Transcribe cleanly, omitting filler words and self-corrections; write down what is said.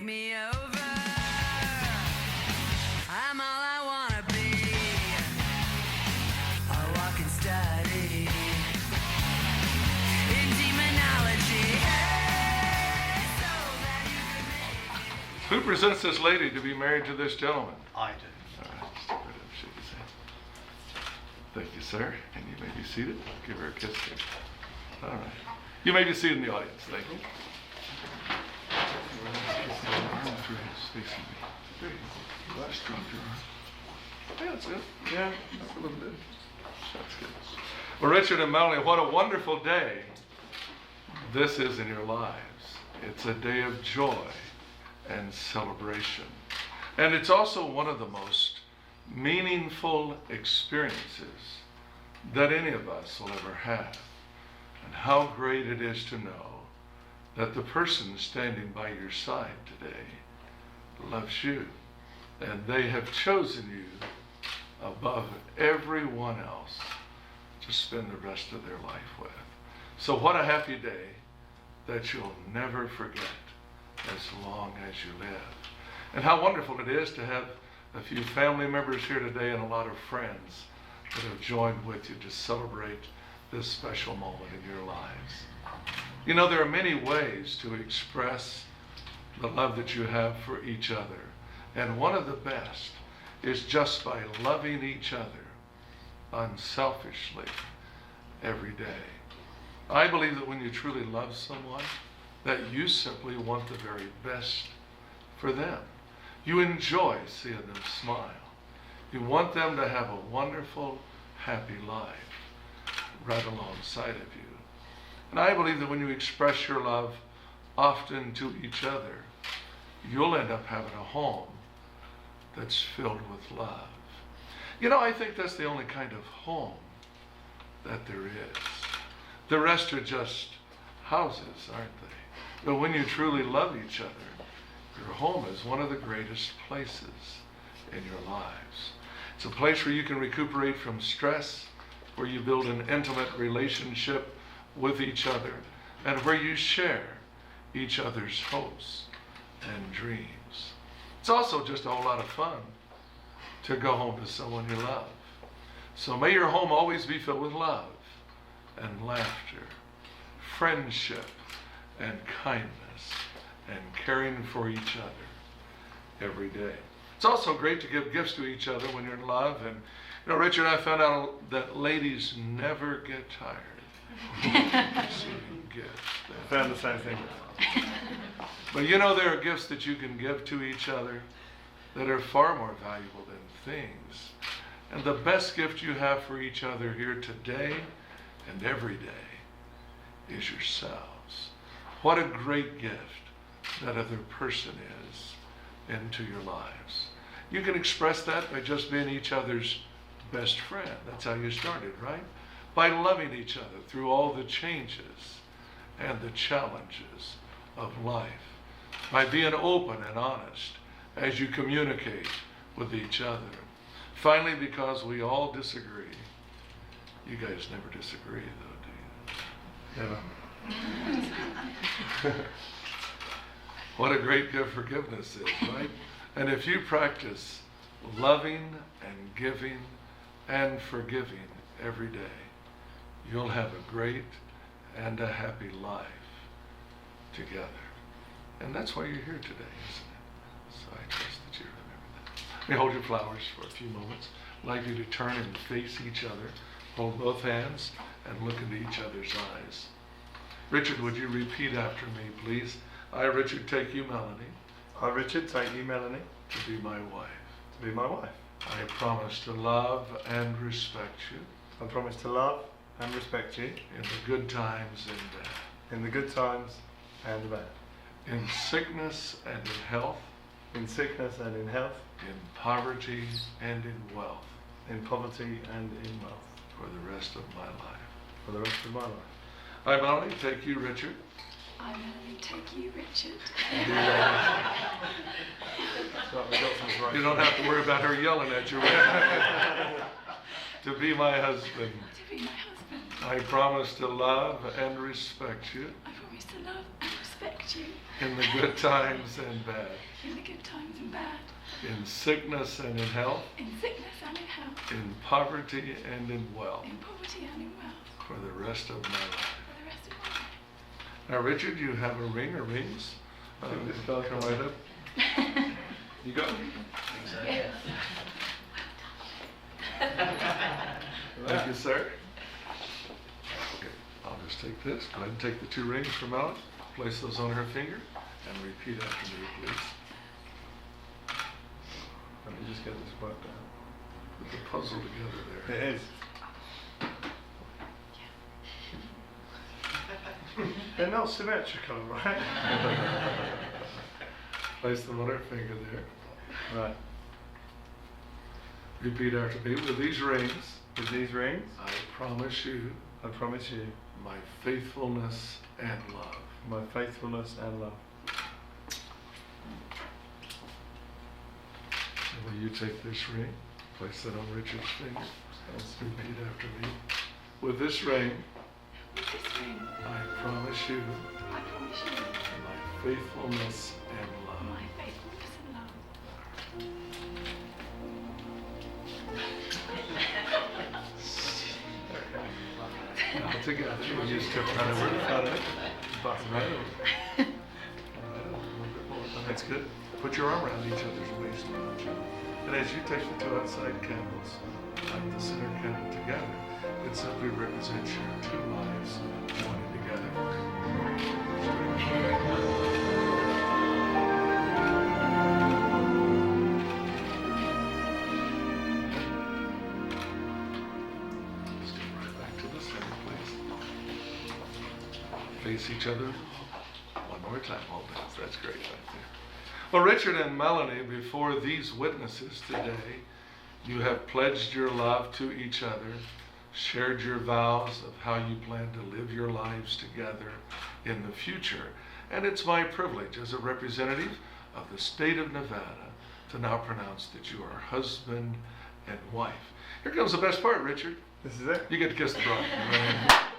me over. I'm all I wanna be, a walking study in demonology. Hey, so that you can make. Who presents this lady to be married to this gentleman? I do. All right, step right up, shake his hand. Thank you, sir. And you may be seated. Give her a kiss here. All right. You may be seated in the audience. Thank you. Arms raised, facing me. There you go. Just drop your arm. Yeah, that's it. Yeah, that's a little bit. That's good. Well, Richard and Melanie, what a wonderful day this is in your lives. It's a day of joy and celebration. And it's also one of the most meaningful experiences that any of us will ever have. And how great it is to know that the person standing by your side today loves you, and they have chosen you above everyone else to spend the rest of their life with. So what a happy day that you'll never forget as long as you live. And how wonderful it is to have a few family members here today and a lot of friends that have joined with you to celebrate this special moment in your lives. You know, there are many ways to express the love that you have for each other. And one of the best is just by loving each other unselfishly every day. I believe that when you truly love someone, that you simply want the very best for them. You enjoy seeing them smile. You want them to have a wonderful, happy life right alongside of you. And I believe that when you express your love often to each other, you'll end up having a home that's filled with love. You know, I think that's the only kind of home that there is. The rest are just houses, aren't they? But when you truly love each other, your home is one of the greatest places in your lives. It's a place where you can recuperate from stress, where you build an intimate relationship with each other, and where you share each other's hopes and dreams. It's also just a whole lot of fun to go home to someone you love. So may your home always be filled with love and laughter, friendship and kindness, and caring for each other every day. It's also great to give gifts to each other when you're in love. And you know, Richard and I found out that ladies never get tired receiving gifts. I found the same thing. But you know, there are gifts that you can give to each other that are far more valuable than things. And the best gift you have for each other here today and every day is yourselves. What a great gift that other person is into your lives. You can express that by just being each other's best friend. That's how you started, right? By loving each other through all the changes and the challenges of life. By being open and honest as you communicate with each other. Finally, because we all disagree. You guys never disagree, though, do you? Never. What a great gift forgiveness is, right? And if you practice loving and giving and forgiving every day, you'll have a great and a happy life together. And that's why you're here today, isn't it? So I trust that you remember that. Let me hold your flowers for a few moments. I'd like you to turn and face each other. Hold both hands and look into each other's eyes. Richard, would you repeat after me, please? I, Richard, take you, Melanie. I, Richard, take you, Melanie, to be my wife. to be my wife. I promise to love and respect you I promise to love and respect you in the good times and bad, in the good times and the bad, in sickness and in health, in sickness and in health, in poverty and in wealth, in poverty and in wealth, for the rest of my life. for the rest of my life. I, Melanie, take you, Richard. I will take you, Richard. So we got some right. You don't have to worry about her yelling at you. To be my husband. To be my husband. I promise to love and respect you I promise to love and respect protect you in the good times and bad, in the good times and bad, in sickness and in health, in sickness and in health, in poverty and in wealth, in poverty and in wealth, for the rest of my life. for the rest of my life. Now, Richard, you have a ring or rings? think this fell Come from- right up. You got it? Thank you, sir. Okay, I'll just take this. Go ahead and take the 2 rings from Ellen. Place those on her finger and repeat after me, please. Let me just get this worked out. Put the puzzle together there. It is. They're not symmetrical, right? Place them on her finger there. Right. Repeat after me. With these rings, With these rings, I promise you I promise you my faithfulness and love. my faithfulness and love. And will you take this ring, place it on Richard's finger, and repeat after me. With this ring, With this ring, I promise you I promise you my faithfulness and love. my faithfulness and love. Now together, we use to run over the front of it. Button right over. Right over, a little bit more. That's good. Put your arm around each other's waist around you. And as you take the 2 outside candles, light the center candle together, it simply represents your 2 lives joining together. Step right back to the center, please. Face each other. One more time, hold hands. That's great right there. Well, Richard and Melanie, before these witnesses today, you have pledged your love to each other, shared your vows of how you plan to live your lives together in the future. And it's my privilege as a representative of the state of Nevada to now pronounce that you are husband and wife. Here comes the best part, Richard. This is it. You get to kiss the bride.